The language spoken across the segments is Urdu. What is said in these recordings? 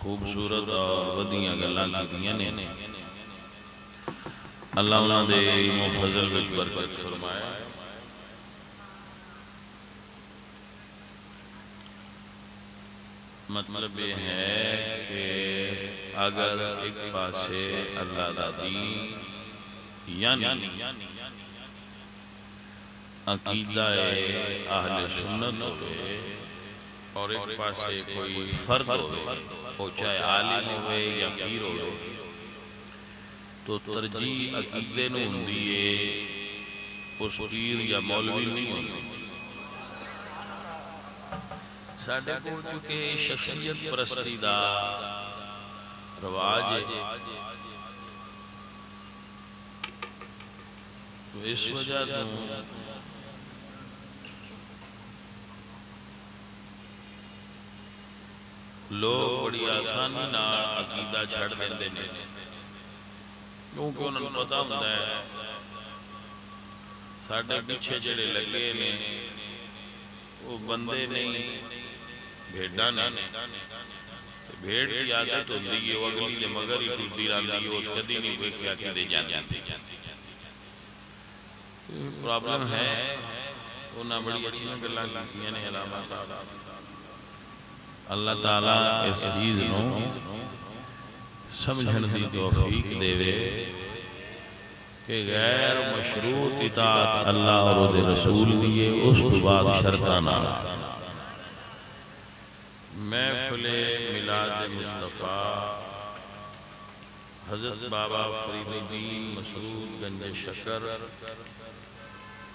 خوبصورت اور ودیاں گلاں کیتیاں نے اللہ انہاں دے علم و فضل وچ برکت فرمائے مطلب یہ ہے کہ اگر ایک پاسے اللہ دا دین یعنی عقیدہ اہل سنت ہوئے اور ایک پاسے کوئی فرد ہوئے وہ چاہے عالم ہوئے یا پیر ہوئے تو ترجیح عقیدے نو ہوندی ہے اس پیر یا مولوی نہیں ہوندی ساڈے کو چونکہ شخصیت پرستی دا رواج ہے تو اس وجہ تو لوگ بڑی آسانی نال عقیدہ چھڑ دیندے نے کیونکہ انہوں نے پتہ ہوتا ہے ساڈے پیچھے جڑے لگے نے وہ بندے نہیں بھیڑاں نے بھیڑ کی عادت ہوندی ہے وہ اگلی دے مگر ہی ٹرتی رہندی ہے اس کدی نہیں ویکھیا کہ دے جاندی پرابلم ہے انہاں بڑی اچھیاں گلاں کیتیاں نے علامہ صاحب اللہ تعالیٰ اس چیز نو سمجھن دی توفیق دے کہ غیر مشروط اطاعت اللہ اور دے رسول دیئے اس تو بعد شرطانہ محفل میلاد مصطفیٰ حضرت بابا فرید الدین مسعود گنج شکر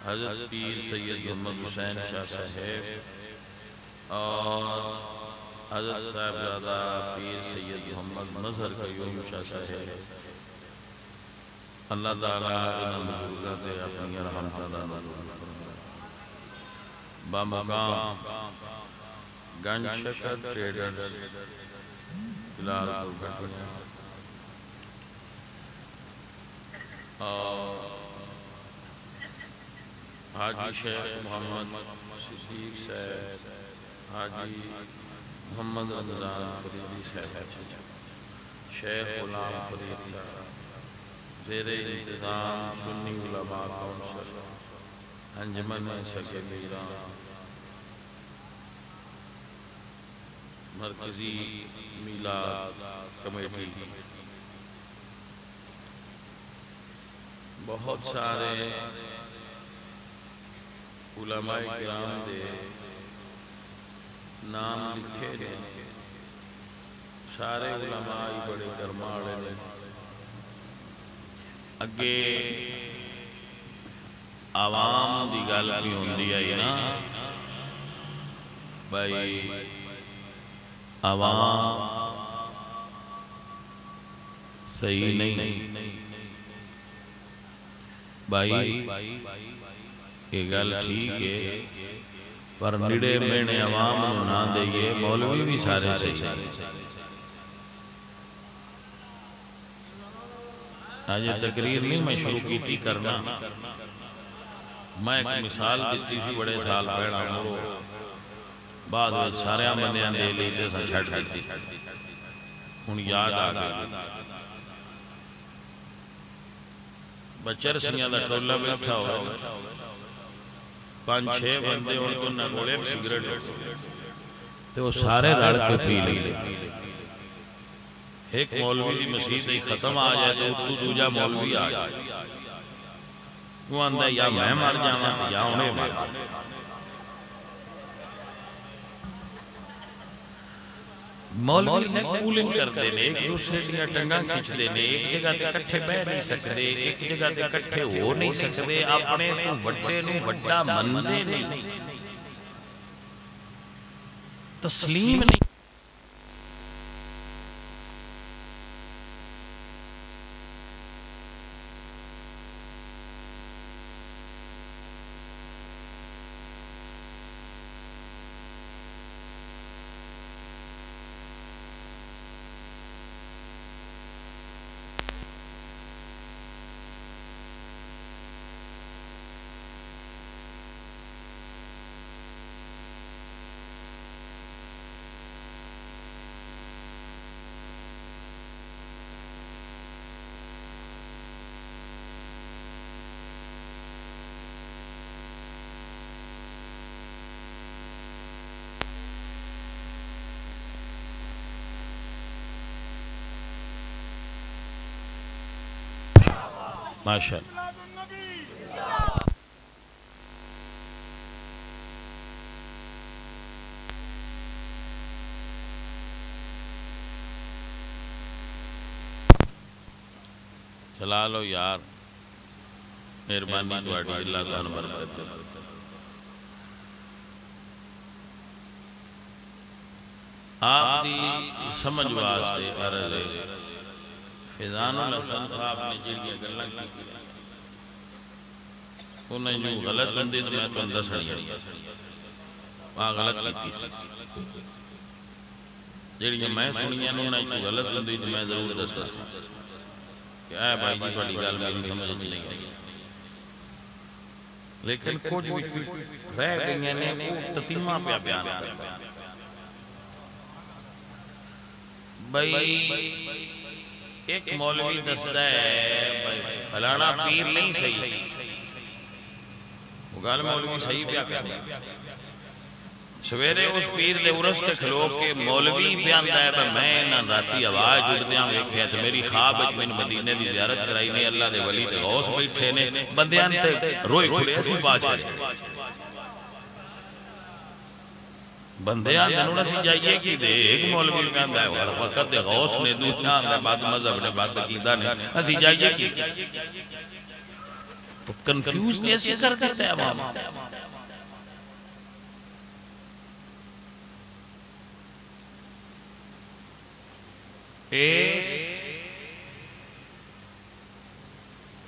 حضرت پیر سید محمد حسین شاہ صاحب اور حضرت صاحبزادہ پیر سید محمد مظہر قیوم شاہ صاحب اللہ تعالیٰ انہاں بزرگاں تے اپنی رحمتاں دا نزول فرمائے بامقام گنج شکر ٹریڈرز بلال گھٹیا اور حاجی شیخ محمد صدیق صاحب حاجی محمد رمضان فریدی صاحب شیخ غلام فرید صاحب زیر انتظام سنی علماء کونسل انجمن سکبیران مرکزی میلاد کمیٹی بہت سارے علماء کرام دے نام لکھے گئے سارے علماء بڑے کرماڑے نے اگے عوام دی گل بھی ہوندی آئی نا بھائی عوام صحیح نہیں بھائی یہ گل ٹھیک ہے پر نڑے میں عوام نہ دئیے مولوی بھی سارے صحیح آج تقریر نہیں میں شروع کیتی کرنا میں ایک مثال دیتی سی بڑے سال پہلا مرو بعد سارے بندیاں دے لیتے سا چھڑ دیتی ہن یاد آ گئی بچر سیاں دا ٹولہ بیٹھا ہو 5-6 بندے ان کو نگولے سگریٹ تو وہ سارے رڑ کے پی لے ایک مولوی دی مسیح ہی ختم آ جائے تو دوجا مولوی آ جائے وہ اندھا یا میں مار جانا تھا یا انہیں مار مولوی نے کولنگ کر دینے ایک دوسرے دیا ٹنگاں کھچ دینے ایک جگہ تے کٹھے بہ نہیں سکتے ایک جگہ تے کٹھے ہو نہیں سکتے اپنے تو وڈے نو وڈا مندے نہیں تسلیم نہیں ماشاءاللہ چلا لو یار مہربانی تواڈی اللہ تعالی برکت دے آپ دی سمجھ واسطے عرض ہے فیضان الحسن صاحب نے جڑیاں گلاں کیتیاں انہیں جو غلط بندے تو میں تو دسنی وہاں غلط کیتی سی جڑیاں میں سنیاں انہیں جو غلط بندے تو میں ضرور دستا کہ اے بھائی جی بڑی گل میری سمجھ نہیں آئی لیکن کچھ بھی رہ گئی نے وہ تتیمہ پہ بیان کرتا بھائی ایک مولوی دستا ہے بھائی فلانا پیر نہیں صحیح وہ گال مولوی صحیح پہ کرتا سویرے اس پیر دے ارس تے کھلو کے مولوی بیان دا ہے میں نہ راتی آواز جڑدیاں ویکھیا تے میری خواب وچ میں مدینے دی زیارت کرائی نے اللہ دے ولی تے غوث بیٹھے نے بندیاں تے روئی کھلے اسی پاچ ہے بندیاں تے نوں سی جائیے کی دے ایک مولوی بیان دا ہے وقت دے غوث نے دنیا دے بعد مذہب نے بعد عقیدہ نے اسی جائیے کی تو کنفیوز کیسے کر دیتا ہے عوام اس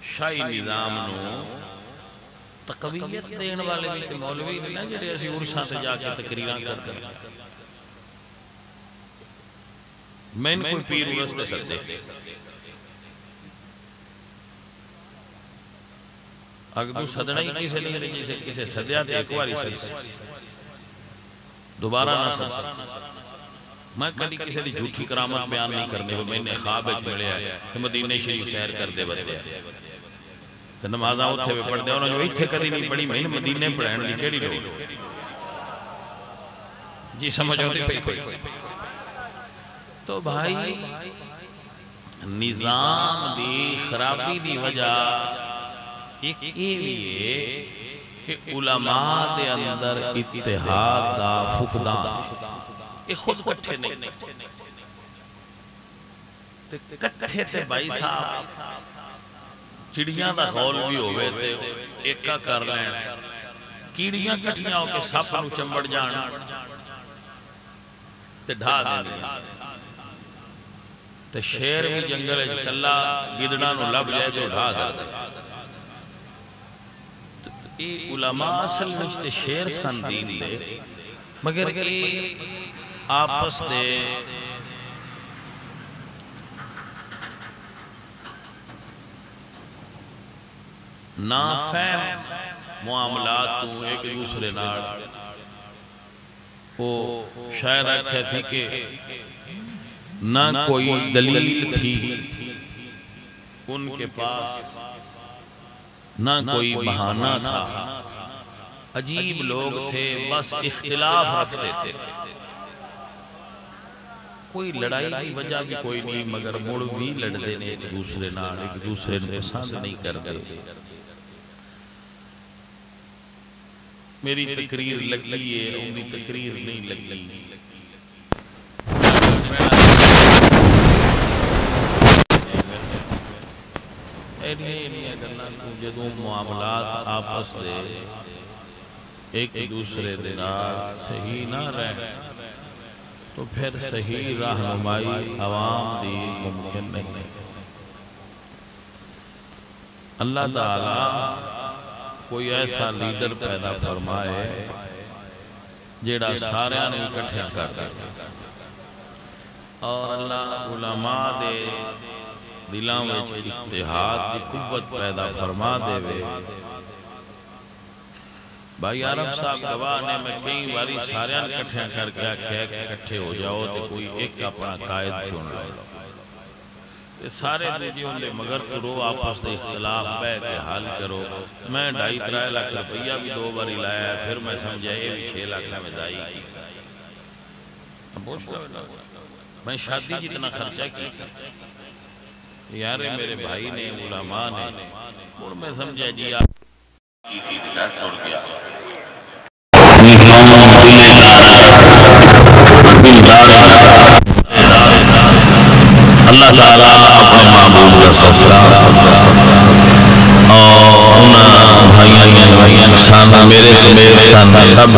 شاہی نظام نو تقویت دین والے بھی مولوی نے جڑے اسی عرصاں تے جا کے تقریراں کرتے ہیں میں کوئی پیر عرص تے سکتے اگر تو صدنا ہی کسی نہیں جیسے کسی صدیہ تے ایک واری سکتے دوبارہ نہ سکتے میں کدی کسی دی جھوٹی کرامت بیان نہیں کرنے وہ میں نے خواب اچ ملے ہے کہ مدینہ شریف سیر کر دے بدے تو نمازاں اتھے بھی پڑھ دے انہوں جو اتھے کدی نہیں پڑھی میں مدینہ پڑھائن لی کیڑی لوگ جی سمجھ ہوتی پہ کوئی تو بھائی نظام دی خرابی دی وجہ ایک یہ بھی ہے کہ علماء دے اندر اتحاد دا فقدان یہ خود کٹھے نہیں کٹھے تے بھائی صاحب چڑیاں دا خول بھی ہوئے تے ایکا کر لین کیڑیاں کٹھیاں ہو کے سپ نو چمبڑ جان تے ڈھا دیں تے شیر بھی جنگل کلا گدڑا نو لب جائے تو ڈھا دیں یہ علماء اصل مجھتے شیر سن دین دے مگر یہ آپس دے نافہم معاملات تو ایک دوسرے نار وہ شاعرہ کہتی کہ نہ کوئی دلیل تھی ان کے پاس نہ کوئی بہانہ تھا عجیب لوگ تھے بس اختلاف رکھتے تھے کوئی لڑائی کی وجہ بھی کوئی نہیں مگر مڑ بھی لڑ دینے ایک دوسرے نال ایک دوسرے نے پسند نہیں کر دے میری تقریر لگی ہے ان کی تقریر نہیں لگی جدوں معاملات آپس دے ایک دوسرے دنار صحیح نہ رہے تو پھر صحیح رہنمائی عوام دی ممکن نہیں اللہ تعالیٰ کوئی ایسا لیڈر پیدا فرمائے جیڑا سارے نے اکٹھیا کر دے اور اللہ علماء دے دلاں وچ اتحاد کی قوت پیدا فرما دے وے بھائی عرب صاحب گواہ نے میں کئی باری سارے اکٹھیا کر کے آکھیا کہ اکٹھے ہو جاؤ تو کوئی ایک اپنا قائد چن لو سارے دیجیوں لے مگر کرو آپس دے اختلاف بے کے حال کرو میں 2.5-3 لاکھ روپیہ بھی 2 باری لایا پھر میں سمجھا یہ بھی 6 لاکھ میں دائی کی میں شادی جتنا خرچہ کی یار میرے بھائی نے علماء نے اور میں سمجھا جی آپ کی تھی گھر ٹوڑ گیا اللہ تعالیٰ اپنے معبود کا سلسلہ اور بھائیاں میرے سمیت سب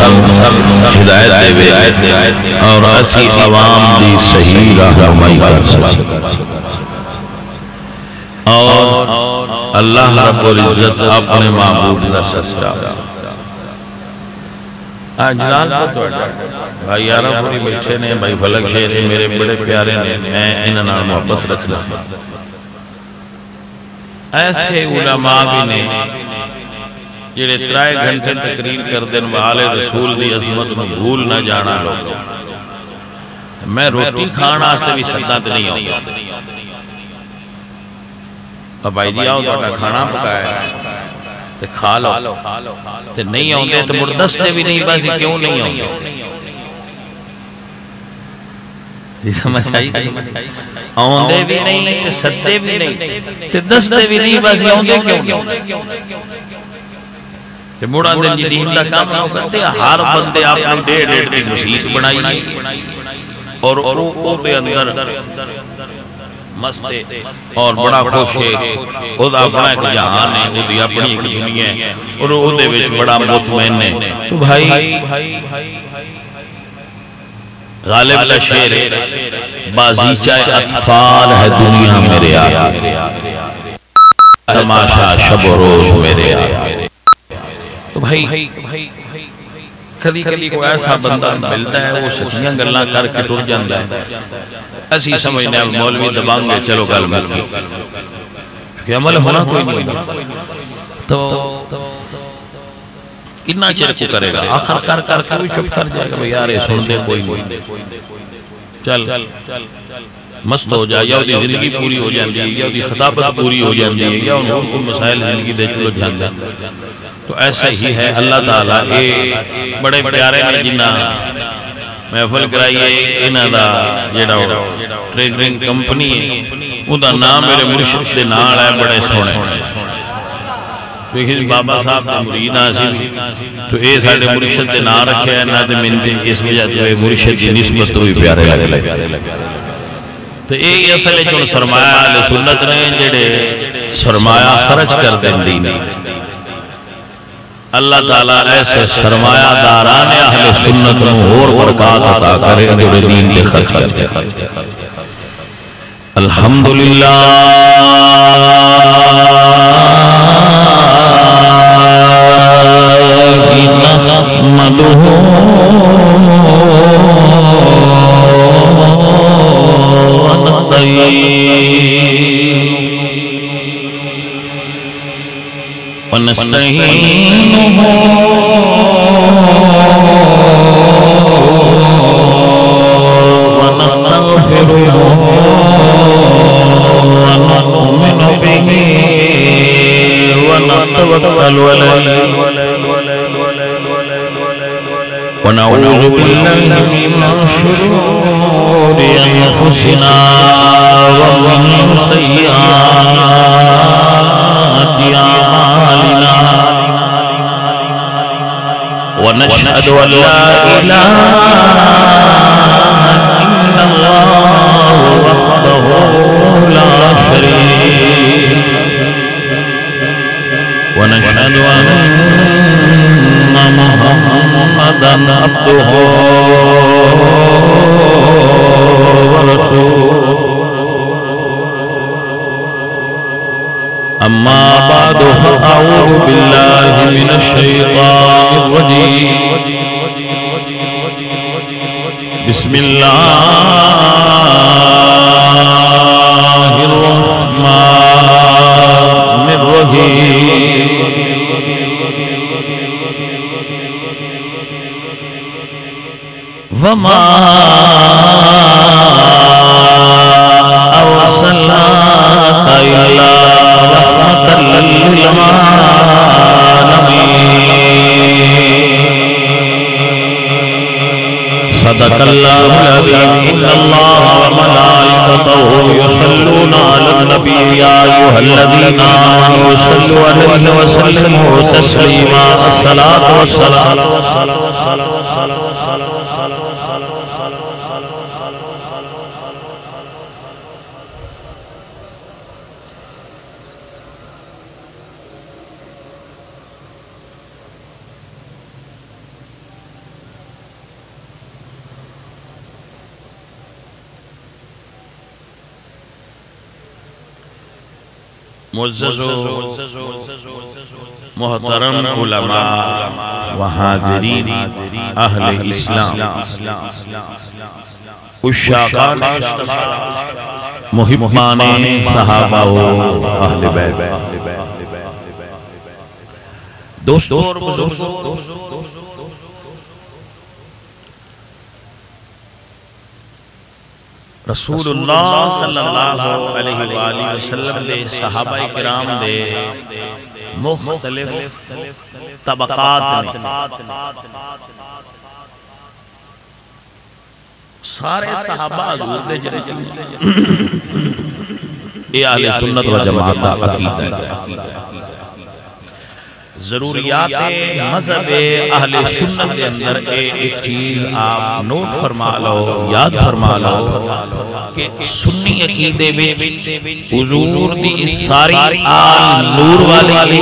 ہدایت دے اور اسی عوام دی صحیح رہنمائی کر سکے اور اللہ رب العزت اپنے معبود کا سلسلہ آج جلال کو بھائی یارہ پوری بیٹھے نے بھائی فلک شیر میرے بڑے پیارے نے میں انہاں محبت رکھنا ایسے علماء بھی نے جڑے 3 گھنٹے تقریر کر دن والے رسول دی عظمت میں بھول نہ جانا لوگ میں روٹی کھانا آستے بھی سکتا نہیں ہوں اب بھائی جی آؤ تو کھانا پکایا تے کھا لو تے نہیں ہوں دے تو مردستے بھی نہیں بازی کیوں نہیں ہوں یہ سمجھ آئی آؤں دے بھی نہیں تے سدے بھی نہیں تے دستے بھی نہیں بازی آؤں دے کیوں تے مڑا دن جی دین دا کام نہ کرتے ہر بندے آپ نے ڈیڑھ دی مسیح بنائی اور او دے اندر مستے اور بڑا خوش ہے وہ اپنا ایک جہان ہے وہ اپنی ایک دنیا ہے اور وہ دے وچ بڑا مطمئن ہے تو بھائی غالب کا شعر بازی چاہے اطفال ہے دنیا میرے آگے تماشا شب و روز میرے آگے تو بھائی کدی کدی کو ایسا بندہ ملتا ہے وہ سچیاں گلاں کر کے ٹر جاندہ ہے ایسی سمجھنے اب مولوی دبان گے چلو گل مل کہ عمل ہونا کوئی نہیں تو کتنا چر کو کرے گا آخر کر کے بھی چپ کر جائے گا یار سن دے کوئی نہیں چل مست ہو جائے یا دی زندگی پوری ہو جاندی ہے یا دی خطابت پوری ہو جاندی ہے یا انہوں کو مسائل زندگی دے چلو جاندہ تو ایسا ہی ہے اللہ تعالیٰ بڑے پیارے میں جنہ محفل کرائیے انہاں دا جیڑا ٹریڈنگ کمپنی ہے وہ دا نام میرے مرشد سے نال ہے بڑے سونے لیکن بابا صاحب دا مرید آسی تو اے ساڑھے مرشد سے نام رکھے ہیں نہ دے منتے اس وجہ تو اے مرشد کی نسبت تو بھی پیارے لگے تو اے اصل ہے جو سرمایہ آل سنت نے جیڑے سرمایہ خرچ کر دیں دین اللہ تعالیٰ ایسے سرمایہ داران اہل سنت میں اور برکات عطا کرے جو دین کے خرچ کرتے الحمدللہ نحمدہ ونستعينه ونستغفره ونؤمن به ونتوكل عليه ونعوذ بالله من شرور أنفسنا ومن سيئات أعمالنا ونشهد أن لا إله إلا الله وحده لا شريك ونشهد أن محمدًا عبده ورسوله أما بعد فأعوذ بالله من الشيطان الرجيم بسم الله الرحمن الرحيم وما أرسلناك إلا رحمة للعالمين صدق الله العظيم إن الله وملائكته النبي يا أيها الذين آمنوا صلوا عليه وسلموا تسليما الصلاة والسلام معزز محترم علماء و حاضرین اہل اسلام عشاقان محبان صحابہ و اہل بیت دوستو اور بزرگو رسول اللہ صلی اللہ علیہ وآلہ وسلم دے صحابہ کرام دے مختلف طبقات میں سارے صحابہ حضور دے جرے یہ اہل سنت و جماعت کا عقیدہ ہے ضروریات مذہب اہل سنت کے اندر ایک چیز آپ نوٹ فرما لو یاد فرما لو کہ سنی عقیدے میں حضور دی ساری آل نور والے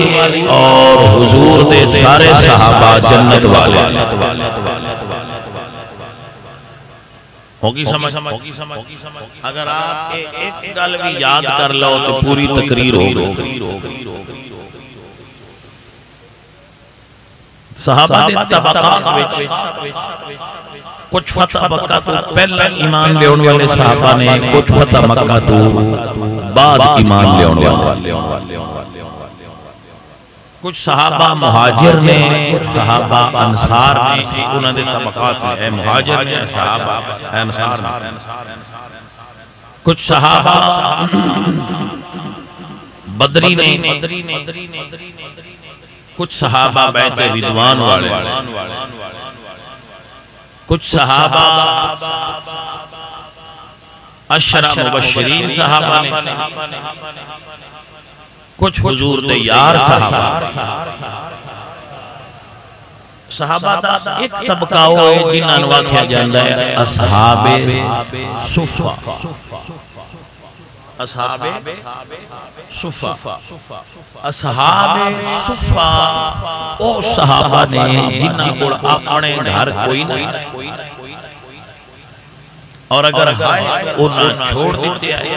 اور حضور دے سارے صحابہ جنت والے ہوگی سمجھ اگر آپ ایک گل بھی یاد کر لو تو پوری تقریر ہوگی صحابہ دے طبقات کچھ فتح مکہ تو پہلا ایمان لے ہونے والے صحابہ نے کچھ فتح مکہ تو بعد ایمان لے ہونے والے کچھ صحابہ مہاجر نے کچھ صحابہ انصار نے انہوں نے طبقات میں اے مہاجر نے صحابہ اے انصار نے کچھ صحابہ بدری نے کچھ صحابہ بیت رضوان والے کچھ صحابہ عشرہ مبشرین صحابہ نے کچھ حضور دے یار صحابہ دا ایک طبقہ ہوئے جنہاں انواع کیا جاندہ ہے اصحاب صفہ اصحاب صفہ اصحاب صفہ او صحابہ نے جنہاں کو اپنے گھر کوئی نہیں اور اگر ہائے انہاں چھوڑ دیتے آئے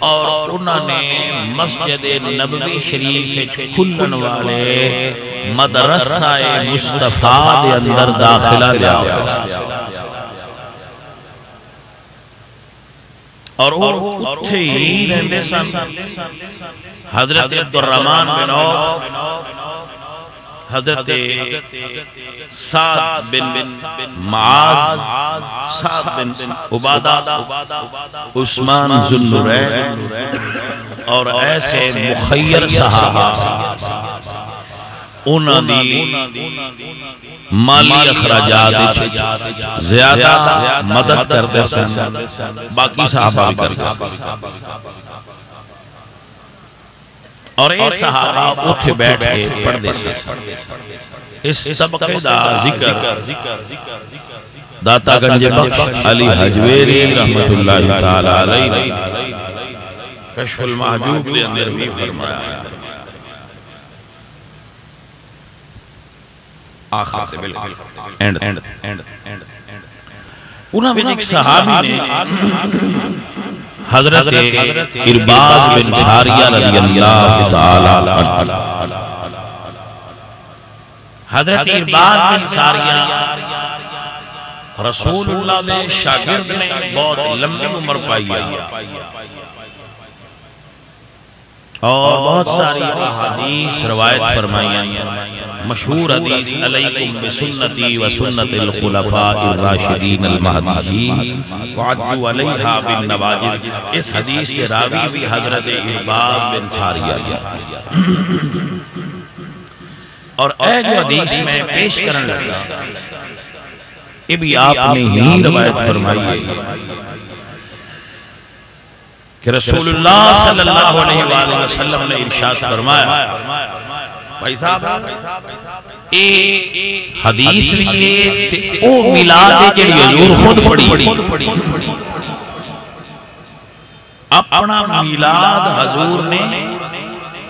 اور انہوں نے مسجد نبوی شریف کھلن والے مدرسہ مصطفیٰ دے اندر داخلہ لیا اور اتھے ہی رہندے سن حضرت عبدالرحمن بن عوف حضرت سعد بن معاذ سعد بن عبادہ عثمان ذو النورین اور ایسے مخیر صحابہ انہاں دی مالی اخراجات زیادہ مدد کرتے سن باقی صحابہ بھی کرتے اور ایک صحابہ اتھے بیٹھ کے پڑھ دے سے اس طبقے دا ذکر داتا گنج بخش علی حجویری رحمت اللہ تعالی علیہ کشف المحجوب دے اندر بھی فرمایا آخر تے بالکل انہاں میں ایک صحابی نے حضرت ارباز بن ساریہ رضی اللہ تعالی عنہ حضرت ارباز بن ساریہ رسول اللہ دے شاگرد نے بہت لمبی عمر پائی اور بہت ساری احادیث روایت فرمائی مشہور حدیث علیکم بسنتی و سنت الخلفاء الراشدین المہدیین وعدو علیہا بالنواجز اس حدیث کے راوی بھی حضرت ارباز بن ساریہ اور اے جو حدیث میں پیش کرنے لگا یہ بھی آپ نے ہی روایت فرمائی ہے کہ رسول اللہ صلی اللہ علیہ وآلہ وسلم نے ارشاد فرمایا، بھائی صاحب اے حدیث لیے تے او میلاد جڑی حضور خود پڑھی، اپنا میلاد حضور نے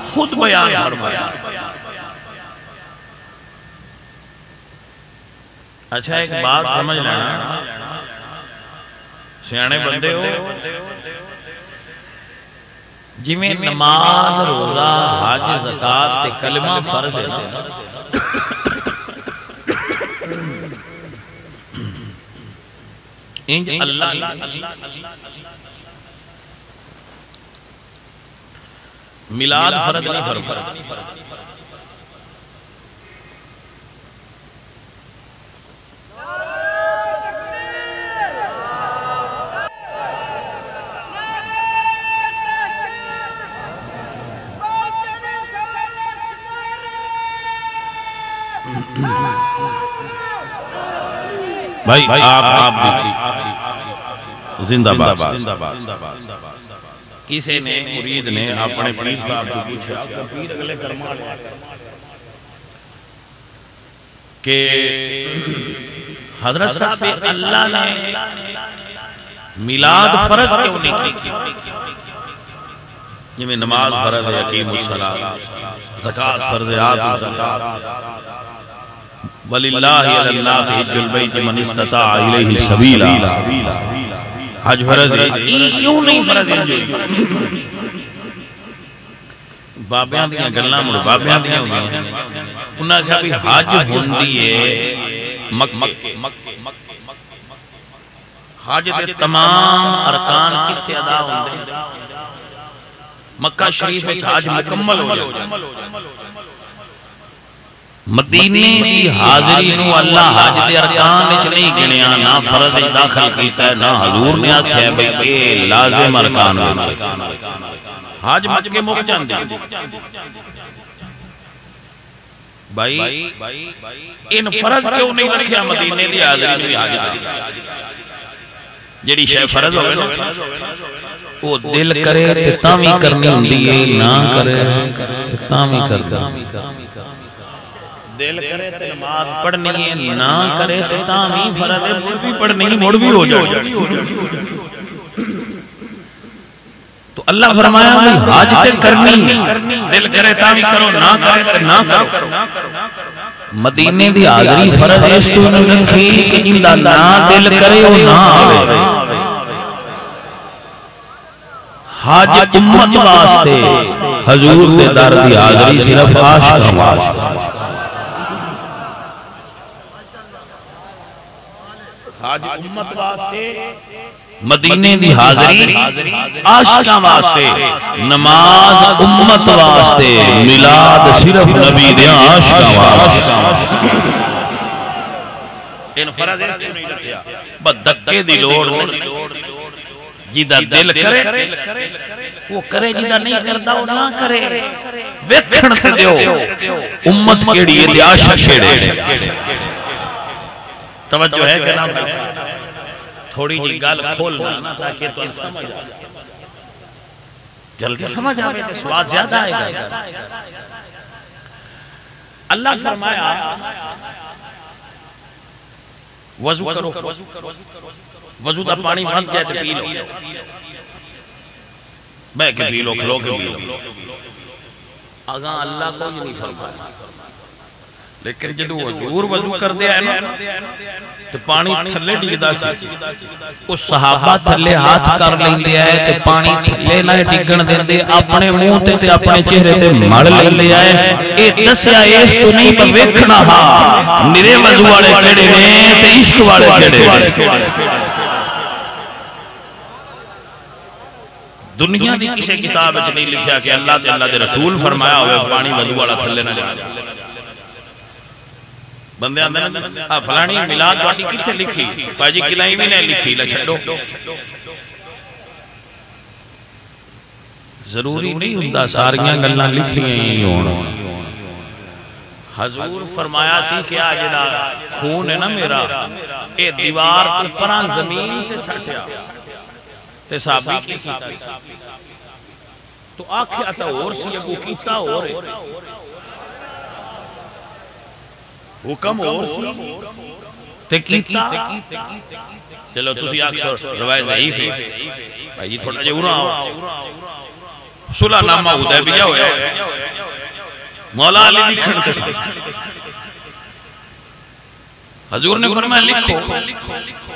خود بیان فرمایا۔ اچھا ایک بات سمجھ لینا، سیانے بندے ہو، جی میں نماز، روزہ، حج، زکاة تے کلمہ فرض ہے، انج اللہ میلاد فرض نہیں فرمایا۔ بھائی آپ بھی زندہ باد۔ کسی نے مرید نے اپنے پیر صاحب کو پوچھا پیر اگلے کرما لیا کہ حضرت صاحب اللہ نے میلاد فرض کیوں نہیں کی؟ جی میں نماز فرض ہے، اقیم الصلاۃ، زکاة فرض ہے، آتوا الزکاۃ، وَلِلَّهِ عَلَى النَّاسِ حِجُّ الْبَيْتِ مَنِ اسْتَطَاعَ إِلَيْهِ سَبِيلًا، حج فرض ہے، کیوں نہیں فرض ہے؟ بابیاں دیاں گلاں مڑ بابیاں دیاں ہوندیاں، انہاں کہا بھی حج ہوندی ہے مکے، حج دے تمام ارکان کتے ادا ہوندے، مکہ شریف وچ حج مکمل ہو جائے، مدینے دی حاضری نو اللہ حج دے ارکان وچ نہیں گنیا، نہ فرض وچ داخل کیتا ہے، نہ حضور نے آکھیا ہے بھئی اے لازم ارکان وچ، حج مکے مک جاندے۔ بھائی ان فرض کیوں نہیں رکھیا مدینے دی حاضری نو حج دا؟ جڑی شے فرض ہوئے نا وہ دل کرے تے تاں وی کرنی ہوندی ہے، نہ کرے تاں وی کردا، دل کرے تے نماز پڑھنی ہے، نہ کرے تے تاں وی فرض ہے، مڑ بھی پڑھنی ہے، مڑ بھی ہو جائے۔ تو اللہ فرمایا بھی حج تے کرنی، دل کرے تاں وی کرو، نہ کرے تے نہ کرو۔ مدینے دی حاضری فرض اس تو نہیں رکھی کہ جندا نہ دل کرے وہ نہ آوے۔ حج امت واسطے، حضور دے در دی حاضری صرف عاشقاں واسطے۔ حج امت واسطے، مدینے دی حاضری عاشقاں واسطے، نماز امت واسطے، میلاد صرف نبی دے عاشقاں واسطے۔ ان فرض اس کو نہیں رکھیا، بس دکے دی لوڑ جیدہ دل کرے وہ کرے، جیدہ نہیں کردا وہ نہ کرے، ویکھن تے دیو امت کیڑی ہے تے عاشق کیڑے۔ توجہ ہے کہ نہ؟ تھوڑی جی گال کھولنا تاکہ تو سمجھ آئے، جلدی سمجھ آئے تو سواد زیادہ آئے گا۔ اللہ فرمایا وضو کرو، وضو دا پانی بھر جائے تو پی لو، بے کے پی لو، کھلو کے پی لو، آگاں اللہ کو یہ نہیں فرمایا۔ لیکن جدو حضور وضو کر دیا ہے نا تو پانی تھلے ڈگدا سی، اس صحابہ تھلے ہاتھ کر لیں دیا ہے تو پانی تھلے نہ ڈگن دیں دے، اپنے منہ تے اپنے چہرے تے مڑ لیں دیا ہے۔ اے دسیا اس تو نہیں پر ویکھنا ہاں میرے وضو والے کڑے میں تے عشق والے کڑے میں۔ دنیا دی کسی کتاب اچھ نہیں لکھا کہ اللہ تے اللہ دے رسول فرمایا ہوئے پانی وضو والا تھلے نہ جانا۔ بندے آندھے فلانی میلاد واٹی کتے لکھی، پاجی کلائی بھی نہیں لکھی، لچھڑو۔ ضروری نہیں ہوندہ ساریاں گلنا لکھی ہیں ہونا۔ حضور فرمایا سی کہ آجدہ خون ہے نا میرا، اے دیوار پران زمین تے سٹیا، تے صحابی کی تو آکھیا تا اور سی ابو کیتا اور حکم اور سی تے کیتا چلو تسی اکثر روایت ضعیف ہے بھائی جی تھوڑا جو رہا صلح نامہ حدیبیہ ہویا مولا علی لکھن کے ساتھ حضور نے فرمایا لکھو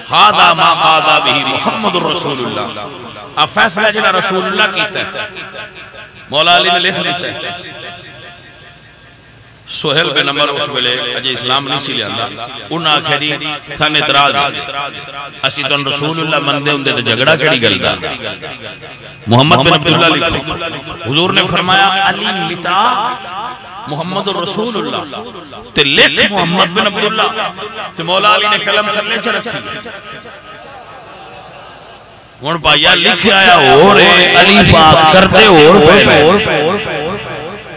ہذا ما قاضا به محمد رسول اللہ اب فیصلہ جنہ رسول اللہ کیتا ہے مولا علی نے لکھ دیتا ہے سہیل بن عمر اس ویلے اجے اسلام نہیں سی لیا انہاں آکھیا جی سن اعتراض اسی تن رسول اللہ مندے ہوندے تے جھگڑا کیڑی گل دا محمد بن عبداللہ لکھو حضور نے فرمایا علی مٹا محمد رسول اللہ تے لکھ محمد بن عبداللہ تے مولا علی نے قلم تھلے چ رکھی ہن بھائیا لکھ آیا اور علی پاک کرتے اور پہلے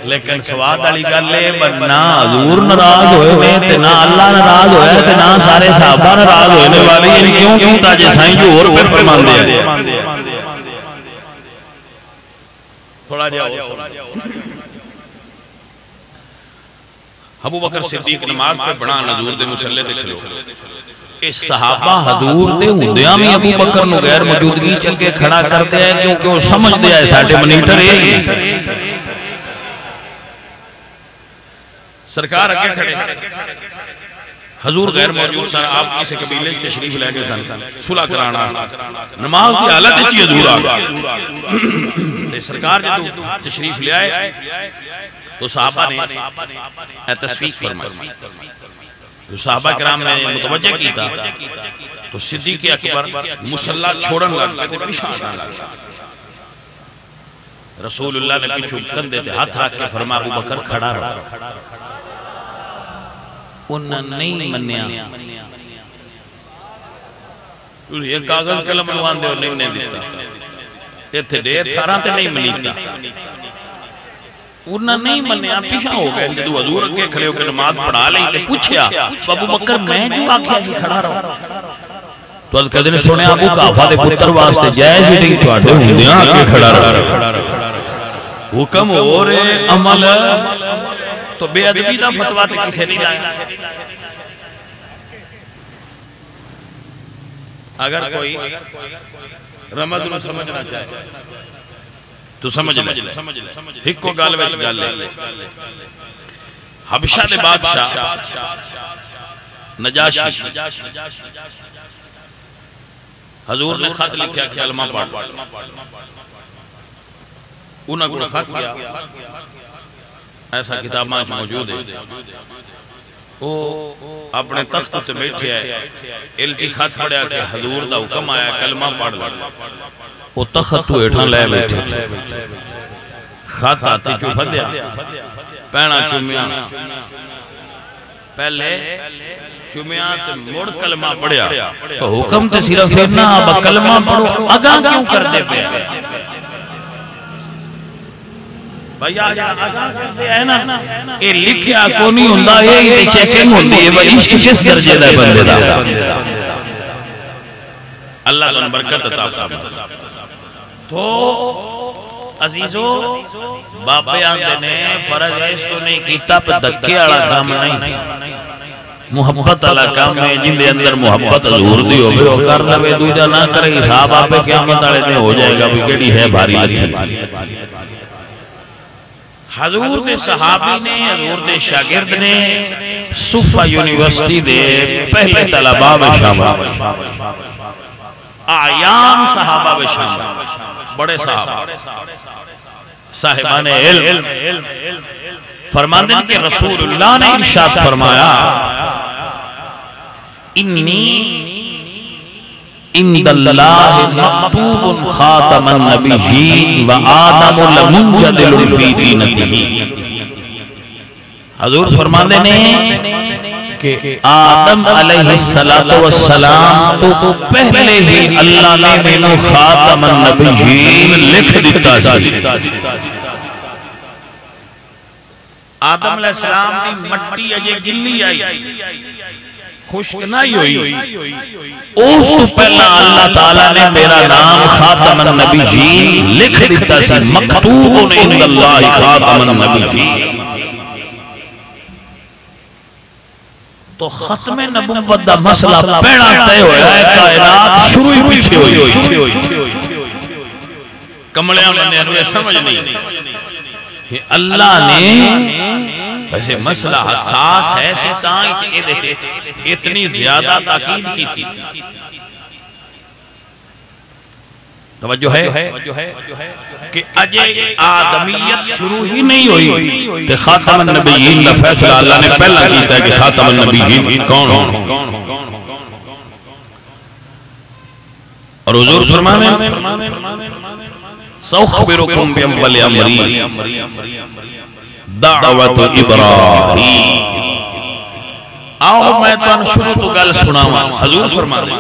لیکن سواد علی گل ہے نہ حضور ناراض ہوئے نے تے نہ اللہ ناراض ہویا تے نہ سارے صحابہ ناراض ہونے والے یعنی کیوں کیتا جے سائیں جو اور پھر فرماندے ہیں تھوڑا جاؤ ابو بکر صدیق نماز پہ بڑا حضور دے مسلح دے کھلو اس صحابہ حضور دے ہوندیاں میں ابو بکر نو غیر موجودگی چنکے کھڑا کرتے ہیں کیونکہ وہ سمجھ دیا ہے ساٹھے منیٹر ہے سرکار اگے کھڑے حضور غیر موجود سن آپ کسی قبیلے تشریف لے گئے سن صلح کرانا نماز کی حالت اچھی حضور آگا سرکار جب تشریف لے آئے تو صحابہ نے تصفیق فرمائی جو صحابہ کرام نے متوجہ کی تھا تو صدیق اکبر مسلح چھوڑن لگا پیشان لگا رسول اللہ نے پیچھو کندے تھے ہاتھ رکھ کے فرما ابو بکر کھڑا رہا انہاں نہیں منیا یہ کاغذ قلم لوان دے اور نہیں دیتا یہ تھے دیر تھارا تے نہیں منیتا انہاں نہیں منیا پیشا ہو گئے جدو حضور اگے کھڑے ہو کے نماز پڑھا لیں تے پوچھیا ابو بکر میں جو آکھیا سی کھڑا رہا تو از کہتے نے سونے ابو کافہ دے پتر واسطے جائز ہی نہیں توڑے ہوندیاں آگے کھڑا رہا حکم اور عمل تو بے ادبی دا فتوہ تے کسے نہیں جائے اگر کوئی رمض نو سمجھنا چاہے تو سمجھ لے ایک کو گال ویچ گال لے حبشہ دے بادشاہ نجاشی حضور نے خط لکھیا کلمہ پڑھ انہاں کو خط کیا ایسا کتاب ماں موجود ہے وہ اپنے تخت تے بیٹھے ہے الٹی خط پڑھیا کہ حضور دا حکم آیا کلمہ پڑھ وہ تخت تو ایٹھاں لے بیٹھے خط آتی کیوں پھدیا پہنا چومیاں پہلے چومیاں تے مڑ کلمہ پڑھیا تو حکم تے صرف اتنا اب کلمہ پڑھو اگاں کیوں کر دے پہ بھائی آج آگاں کرتے ہیں نا یہ لکھیا کو نہیں ہوندہ یہ چیکنگ ہوندی ہے بھائی عشق کس درجے دا بندے دا اللہ تو برکت عطا فرمائے تو عزیزو باپے آندے نے فرض ہے اس تو نہیں کیتا پہ دکے آڑا کام نہیں محبت علا کام میں جن دے اندر محبت حضور دی ہو گئے وہ کر لوے دوجہ نہ کرے صاحب آپ پہ قیامت آڑے نے ہو جائے گا بھی کیڑی ہے بھاری لچھی حضور دے صحابی نے حضور دے شاگرد نے صفہ یونیورسٹی دے پہلے طلبہ و شامل آیام صحابہ و شامل بڑے صحابہ صاحبان علم فرماندن کہ رسول اللہ نے ارشاد فرمایا انی اند اللہ مکتوب خاتم النبیین و آدم لمنجدل فی دینتہی حضور فرماندے نے کہ آدم علیہ السلام تو پہلے ہی اللہ نے مینو خاتم النبیین لکھ دیتا سی آدم علیہ السلام کی مٹی اجے گلی آئی خشک نہیں ہوئی اس تو پہلا اللہ تعالیٰ نے میرا نام خاتم النبیین لکھ دیتا سی مکتوب عند اللہ خاتم النبیین تو ختم نبوت دا مسئلہ پہنا تے ہویا ہے کائنات شروع ہی پیچھے ہوئی کملیاں بندے انوے سمجھ نہیں اللہ نے ویسے مسئلہ حساس ہے سیتاں اتنی زیادہ تاکید کی تھی توجہ ہے کہ اجے آدمیت شروع ہی نہیں ہوئی کہ خاتم النبیین کا فیصلہ اللہ نے پہلا کیتا ہے کہ خاتم النبیین کون ہو اور حضور فرمانے سأخبركم بأول أمري دعوة إبراہیم آؤ میں تو شروع تو گل سناوا حضور فرمانے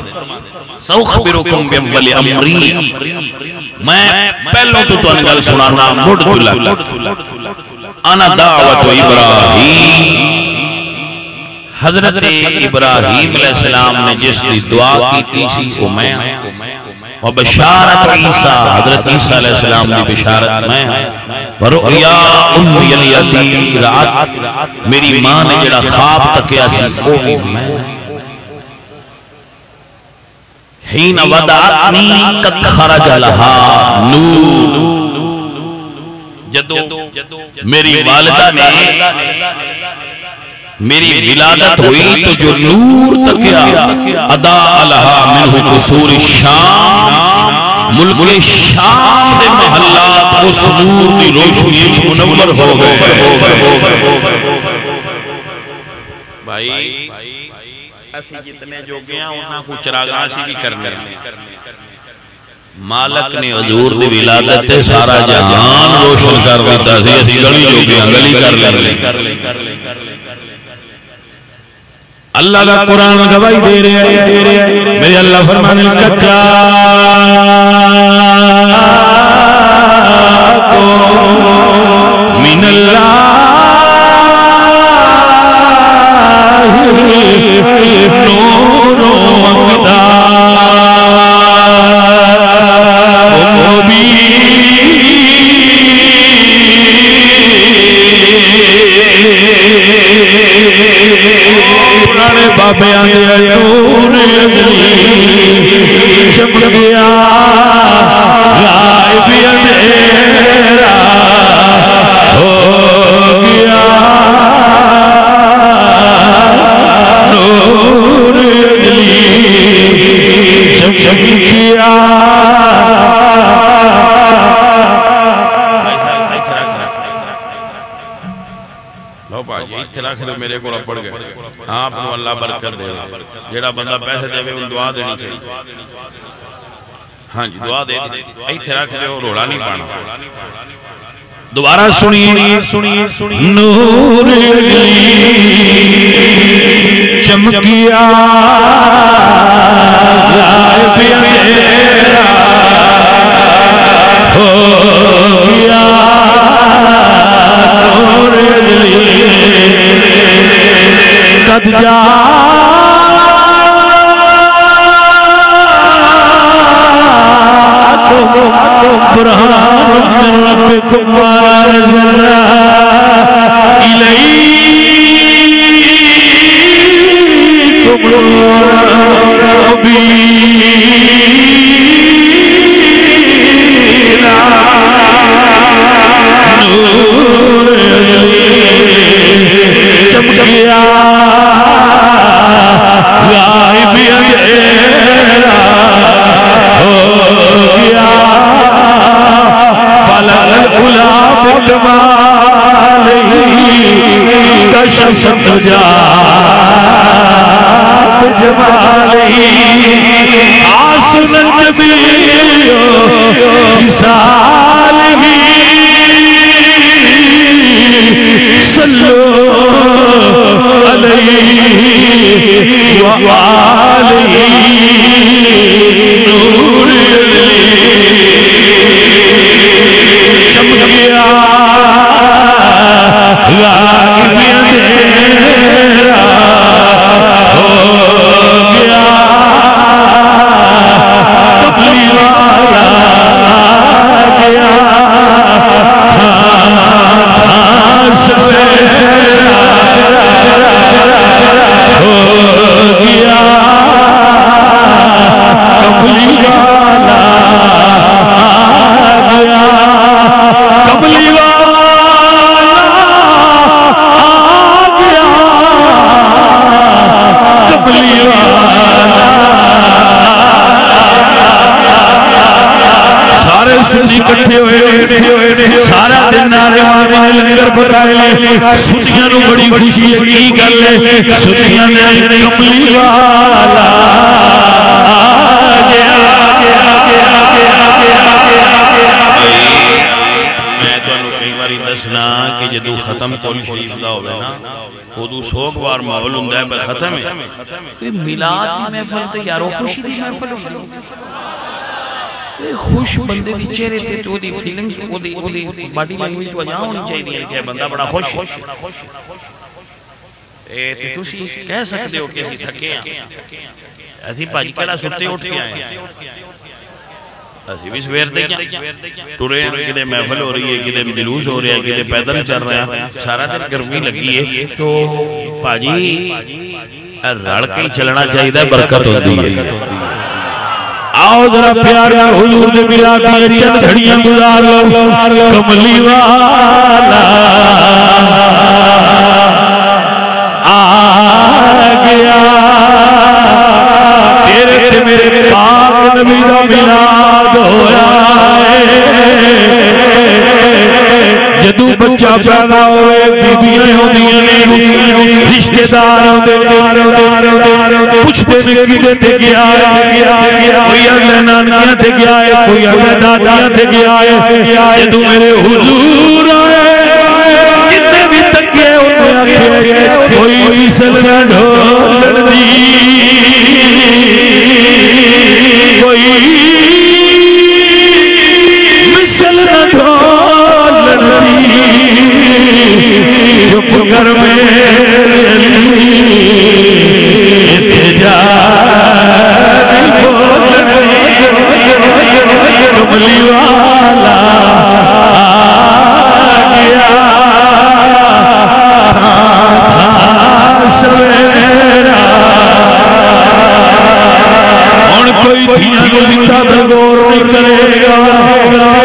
سأخبركم بأول أمري میں پہلوں تو گل سنانا مڑ دلہ انا دعوة إبراہیم حضرت ابراہیم علیہ السلام نے جس کی دعا کی تیسی وہ میں و بشارت عیسیٰ حضرت عیسیٰ علیہ السلام نے بشارت میں و رؤیا امی الیتی رات میری ماں نے جڑا خواب تکیا سی وہ میں حین ودعتنی قد خرج لہا نور جدو میری والدہ نے میری ولادت ہوئی تو جو نور تکیا ادا الہا منہ قصور الشام ملک شام دے محلات اس نور دی روشنی منور ہو گئے بھائی اسی جتنے جو گیا انہاں کو چراغاں سی بھی کرنے مالک نے حضور دی ولادت سارا جہان روشن کر دیتا سی اسی گلی جو گیا گلی کر لیں اللہ کا قرآن گواہی دے رہے ہیں میرے اللہ فرمانے کچا کو من اللہ نور و مقدار و مبین پرانے بابے آنے نور اجلی چمک گیا غائب اندھیرا ہو گیا نور اجلی چمک گیا میرے کو پڑ گئے آپ کو اللہ برکت دے جیڑا بندہ پیسے دے ان دعا دینی چاہیے ہاں جی دعا دے ایتھے رکھ دے اور روڑا نہیں پانا دوبارہ سنیے نور چمکیا غائب اندھیرا ہو گیا نور قد جاءكم برهان من ربكم وأنزلنا إليكم نورا مبينا نور چمکیا غائب اندھیرا ہو گیا بلغ العلا بکمالہ کشف الدجا بجمالہ آسن النبی بسالہ صلو علیہ وآلہ نور چمکیا غائب اندھیرا ہو سنی کٹھے ہوئے سارا دن نعرے مارے لنگر پکائے لے سنیاں نو بڑی خوشی ہے کی گل ہے سنیاں نے کملی والا میں تو انہوں کئی باری دسنا کہ جدو ختم کل شریف دا ہوئے نا خودو سوک بار محول ہوں دے بے ختم ہے ملاد دی محفل تے یارو خوشی دی محفل ہوں خوش بندے دی چہرے تے تو دی فیلنگز او دی باڈی لینگویج تو جہاں ہونی چاہیے کہ بندہ بڑا خوش تے تسی کہہ سکتے ہو کسی تھکے ہیں ایسی پاجی کڑا ستے اٹھ کے آئے ہیں ایسی بھی سویر دے کیا ٹورے ہیں کدے محفل ہو رہی ہے کدے جلوس ہو رہا ہے کدے پیدل چل رہا ہے سارا دن گرمی لگی ہے تو پاجی رڑ کے چلنا چاہیے برکت ہوتی ہے آؤ ذرا پیار حضور دے ملاد میں چند گھڑیاں گزار لو کملی والا آ گیا تیرے تے میرے پاک نبی دا ملاد ہویا جدو بچہ پیدا ہوئے بیبیاں ہوندیاں نے رشتہ دار ہوندے پوچھتے میں کدے تے گیا ہے کوئی اگلے نانیاں تے گیا ہے کوئی اگلے دادیاں تے گیا ہے جدو میرے حضور آئے جتنے بھی تکے انہیں آکھے کوئی سلسلہ ڈھول دی کوئی مسلسلہ ڈھول دی جو پکر میں کملی والا آگیا تھا سویرا ان کوئی دھیاں کو زندہ درگور نہیں کرے گا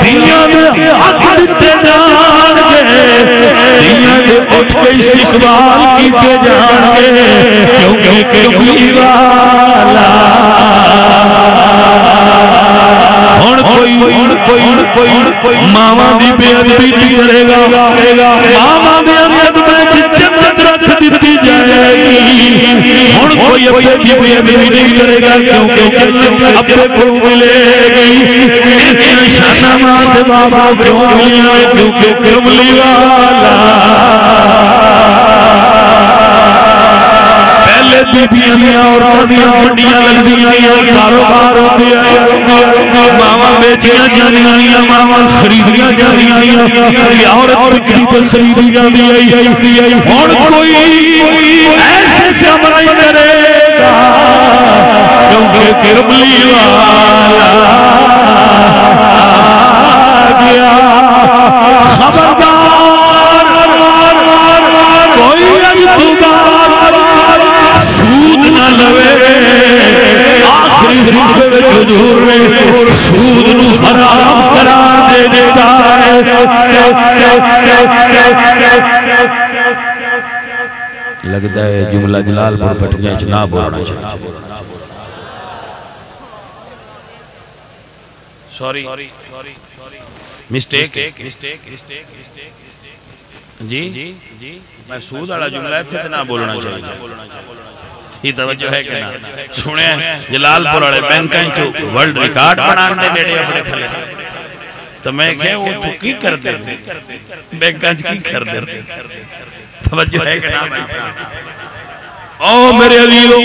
دھیاں میں حق دیتے جان گے دھیاں میں اٹھ کے استقبال کیتے جان گے کیونکہ کملی والا کوئی ماما دی بے ادبی نہیں کرے گا ماما بے ادب میں جنت رکھ دیتی جائے گی ہن کوئی اپنی بے ادبی نہیں کرے گا کیونکہ جنت اپنے کو ملے گی شانہ مات بابا کیوں ملے کیونکہ کملی والا پہلے بیبیاں میں عورتاں دیاں منڈیاں لگدیاں کاروبار ہوندے آئے ماما بیچیاں جانیاں ماما خریدیاں جانیاں کہ عورت بکری پر خریدی جاندی آئی ہن کوئی ایسے کام نہیں کرے گا کیونکہ کملی والا آ گیا خبردار کوئی اعتبار سود نہ لوے آخری خطبے میں حضور نے سود نو حرام قرار دے دیتا ہے لگتا ہے جملہ جلال پر پٹھیاں چنا بولنا چاہیے سوری مسٹیک جی میں سود والا جملہ تھے اتنا بولنا چاہیے یہ توجہ ہے کہ نا سنے جلال پور والے بینکاں چو ورلڈ ریکارڈ بنان دے بیڑے اپنے کھلے تو میں کہے وہ تو کی کر دے بینکاں چو کی کر دے توجہ ہے کہ نا او میرے عزیزوں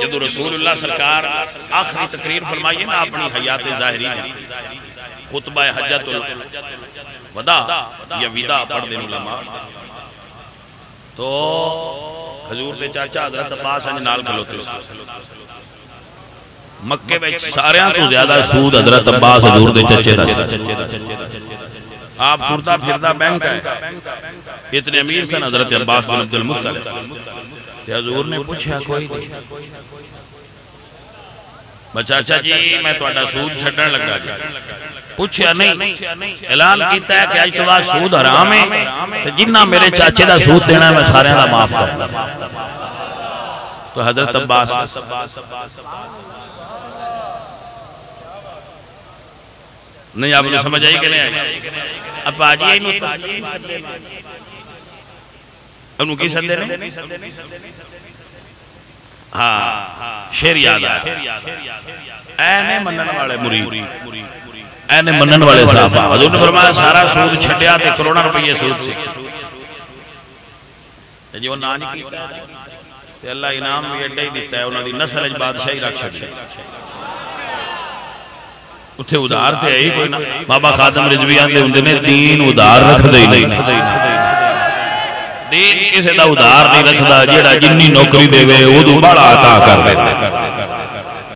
جدو رسول اللہ سرکار آخری تقریر فرمائیے نا اپنی حیات ظاہری میں خطبہ حجت الوداع یا ودا پڑھ دیں علماء تو حضور دے چاچا حضرت عباس انجنال کھلوتے مکے میں ساریاں تو زیادہ سود حضرت عباس حضور دے چچے دا آپ ٹرتا پھرتا بینک ہے اتنے امیر سن حضرت عباس بن عبد المطلب کہ حضور نے پوچھا کوئی دی بچاچا جی میں توڑا سود چھڑن لگا جی پوچھا نہیں اعلان کیتا ہے کہ آج تو بعد سود حرام ہے جنہ میرے چاچے دا سود دینا ہے میں سارے دا معاف کرتا تو حضرت عباس نہیں آپ نے سمجھ آئی کہ نہیں آئی؟ اب آجی انہوں انہوں کی سدے نے ہاں شیر یاد آیا اینے منن والے مرید اینے منن والے صاحب حضور نے فرمایا سارا سود چھٹیا تے کروڑا روپیے سود سے جو نہ نہیں کیتا تے اللہ انعام بھی ایڈا ہی دیتا ہے انہوں دی نسل اج بادشاہی رکھ چھڑی اتھے ادھار تے ہے ہی کوئی نا بابا خاتم رضویان دے ہوندے نے دین ادھار رکھ دے ہی نہیں دین کسے دا ادھار نہیں رکھ دا جیڑا جنی نوکری دے وے وہ دو بڑا عطا کر دیتے